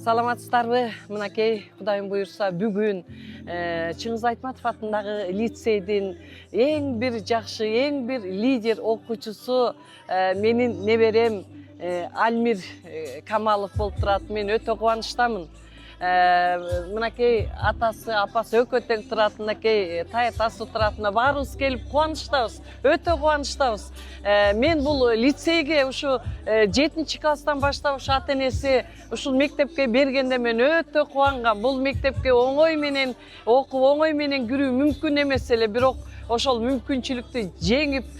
Саламатсыздарбы? Мынакей, Кудайым буйурса, бүгүн Чыңгыз Айтматов атындагы лицейдин эң бир жакшы, эң бир лидер окуучусу менин неберем Альмир Камалов болуп турат. Мен өтө кубанычтамын. Мынакей атасы, апасы экөө тең турат, мынакей таятасы туратына баарыбыз келип кубанычтабыз, өтө кубанычтабыз. Мен бул лицейге ушу 7-класстан баштап ушу ата энеси ушул мектепке бергенде мен өтө кубангам. Бул мектепке оңой менен окуп, оңой менен кирүү мүмкүн эмес эле, бирок ошол мүмкүнчүлүктү жеңип,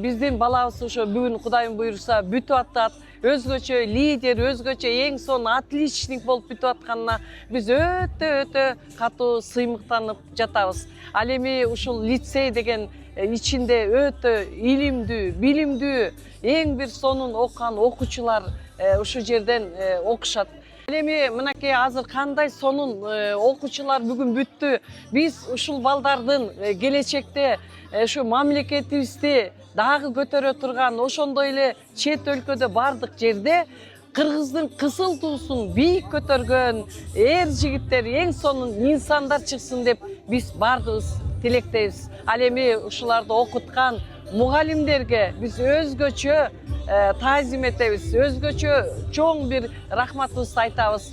биздин балабыз ошо бүгүн Кудайым буйурса бүтүп атат. Өзгөчө лидер, өзгөчө эң сонун отличник болуп бүтүп атканына биз өтө катуу сыймыктанып жатабыз. Ал эми ушул лицей деген ичинде өтө илимдүү, билимдүү, эң бир сонун окуган окуучулар ушул жерден окушат. Ал эми мынакей азыр кандай сонун окуучулар бүгүн бүттү. Биз ушул балдардын келечекте ушу мамлекетибизди дагы көтөрө турган, ошондой эле чет өлкөдө бардык жерде Кыргыздын кызыл туусун бийик көтөргөн жигиттер, эң сонун инсандар чыксын деп биз бардыгыбыз тилектейбиз. Ал эми ушуларды окуткан мугалимдерге биз өзгөчө таазим этебиз, өзгөчө чоң бир рахматыбызды айтабыз.